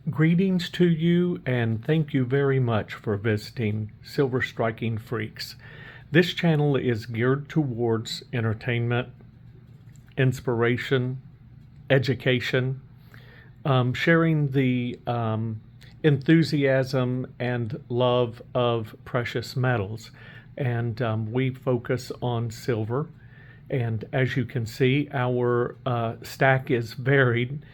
Greetings to you, and thank you very much for visiting Silver Striking Freaks. This channel is geared towards entertainment, inspiration, education, sharing the enthusiasm and love of precious metals. And we focus on silver. And as you can see, our stack is varied.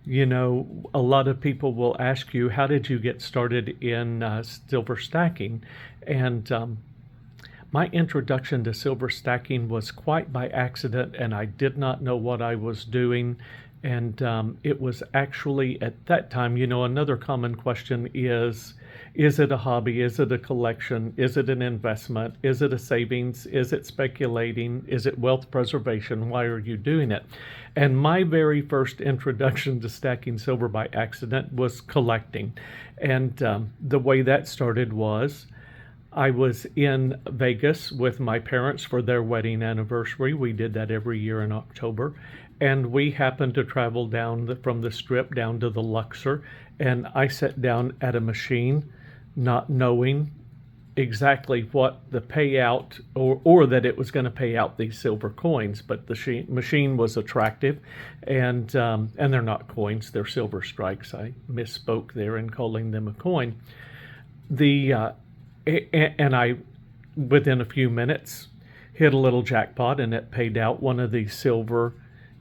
You know, a lot of people will ask you, how did you get started in silver stacking? And my introduction to silver stacking was quite by accident, and I did not know what I was doing. And it was actually at that time, you know, another common question is it a hobby? Is it a collection? Is it an investment? Is it a savings? Is it speculating? Is it wealth preservation? Why are you doing it? And my very first introduction to stacking silver by accident was collecting. And the way that started was I was in Vegas with my parents for their wedding anniversary. We did that every year in October. And we happened to travel down from the Strip down to the Luxor. And I sat down at a machine not knowing exactly what the payout or that it was going to pay out these silver coins, but the machine was attractive, and they're not coins, they're silver strikes. I misspoke there in calling them a coin. And I, within a few minutes, hit a little jackpot, and it paid out one of these silver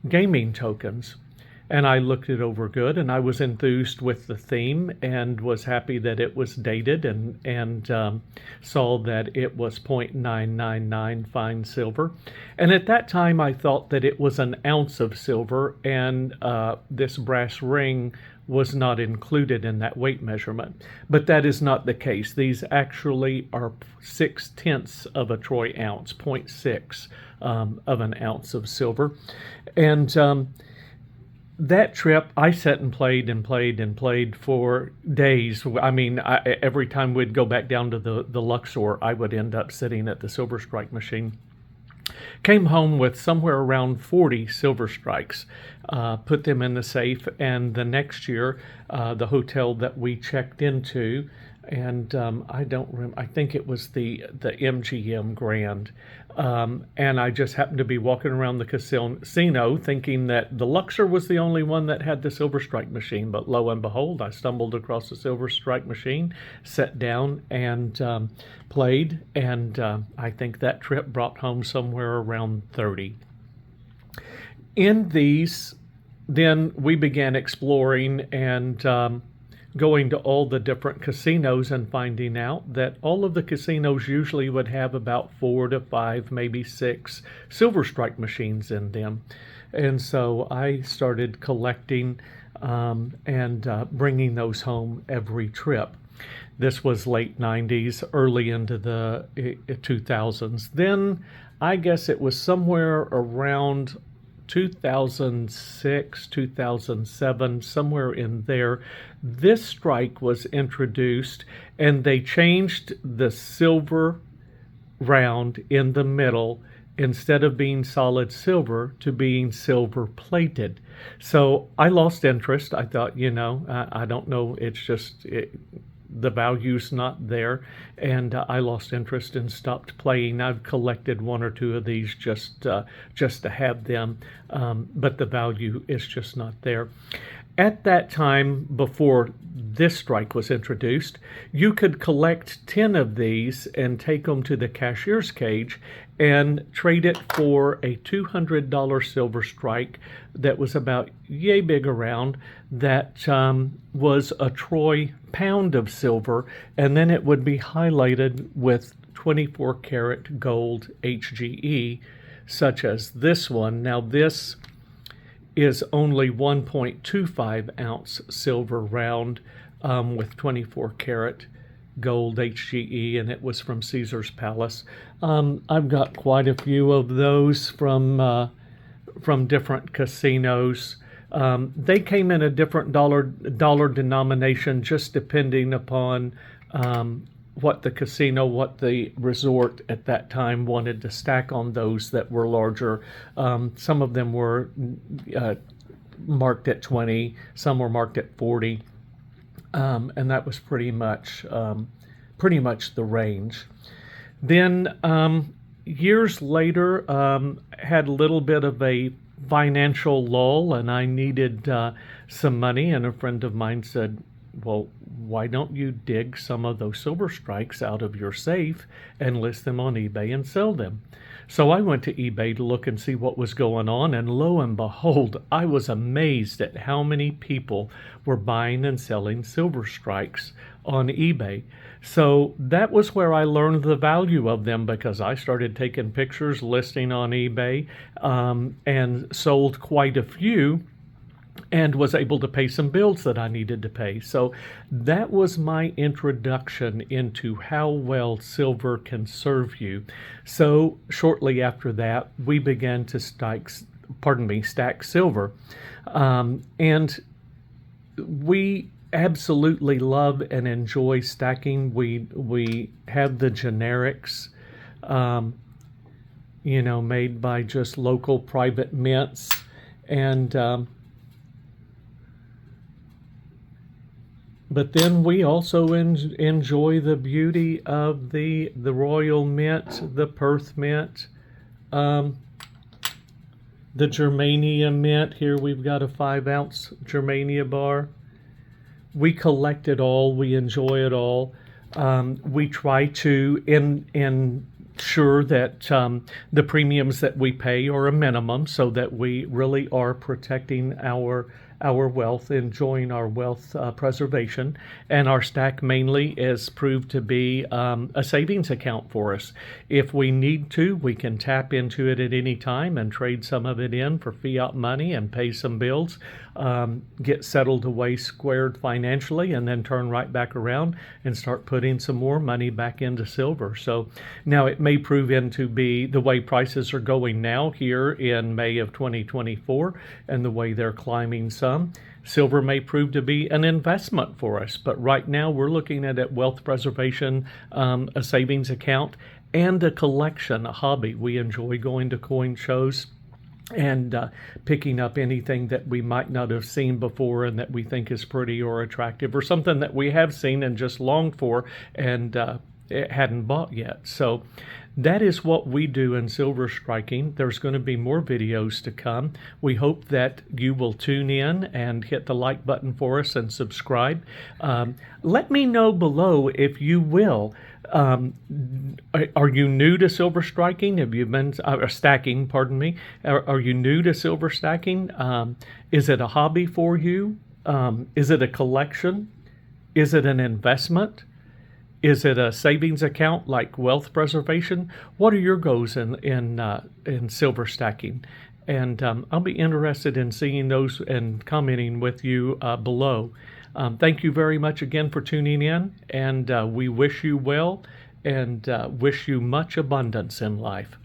gaming tokens. And I looked it over good, and I was enthused with the theme and was happy that it was dated, and saw that it was 0.999 fine silver. And at that time, I thought that it was an ounce of silver, and this brass ring was not included in that weight measurement. But that is not the case. These actually are 0.6 of a troy ounce, 0.6 of an ounce of silver. And that trip, I sat and played and played and played for days. I mean, every time we'd go back down to the Luxor, I would end up sitting at the Silver Strike machine. Came home with somewhere around 40 silver strikes, put them in the safe, and the next year, the hotel that we checked into, and I don't remember, I think it was the MGM Grand, and I just happened to be walking around the casino thinking that the Luxor was the only one that had the silver strike machine, but lo and behold, I stumbled across the silver strike machine, sat down, and played, and I think that trip brought home somewhere around 30. In these, then we began exploring and going to all the different casinos and finding out that all of the casinos usually would have about 4 to 5, maybe 6 silver strike machines in them. And so I started collecting and bringing those home every trip. This was late 90s, early into the 2000s. Then I guess it was somewhere around 2006, 2007, somewhere in there, this strike was introduced, and they changed the silver round in the middle, instead of being solid silver, to being silver plated. So I lost interest. I thought, you know, I don't know, it's just the value's not there, and I lost interest and stopped playing. I've collected 1 or 2 of these just to have them, but the value is just not there. At that time, before this strike was introduced, you could collect 10 of these and take them to the cashier's cage and trade it for a $200 silver strike that was about yay big around, that was a troy pound of silver, and then it would be highlighted with 24 karat gold HGE, such as this one. Now this is only 1.25 ounce silver round with 24 karat gold HGE, and it was from Caesar's Palace. I've got quite a few of those from different casinos. They came in a different dollar denomination, just depending upon what the casino, what the resort at that time wanted to stack on those that were larger. Some of them were marked at 20, some were marked at 40. and that was pretty much the range. Then years later, had a little bit of a financial lull, and I needed some money. And a friend of mine said, "Well, why don't you dig some of those silver strikes out of your safe and list them on eBay and sell them?" So I went to eBay to look and see what was going on, and lo and behold, I was amazed at how many people were buying and selling silver strikes on eBay. So that was where I learned the value of them, because I started taking pictures, listing on eBay, and sold quite a few, and was able to pay some bills that I needed to pay. So that was my introduction into how well silver can serve you. So shortly after that, we began to stack silver. And we absolutely love and enjoy stacking. We have the generics, made by just local private mints, and but then we also enjoy the beauty of the Royal Mint, the Perth Mint, the Germania Mint. Here we've got a 5-ounce Germania bar. We collect it all. We enjoy it all. We try to ensure that the premiums that we pay are a minimum, so that we really are protecting our wealth, enjoying our wealth preservation. And our stack mainly is proved to be a savings account for us. If we need to, we can tap into it at any time and trade some of it in for fiat money and pay some bills, get settled away, squared financially, and then turn right back around and start putting some more money back into silver. So now it may prove into be the way prices are going now here in May of 2024, and the way they're climbing some. Silver may prove to be an investment for us, but right now we're looking at it wealth preservation, a savings account, and a collection, a hobby. We enjoy going to coin shows and picking up anything that we might not have seen before and that we think is pretty or attractive, or something that we have seen and just longed for and it hadn't bought yet. So that is what we do in silver striking. There's going to be more videos to come. We hope that you will tune in and hit the like button for us and subscribe. Let me know below if you will. Are you new to silver striking? Have you been stacking? Pardon me. Are you new to silver stacking? Is it a hobby for you? Is it a collection? Is it an investment? Is it a savings account like wealth preservation? What are your goals in silver stacking? And I'll be interested in seeing those and commenting with you below. Thank you very much again for tuning in, and we wish you well and wish you much abundance in life.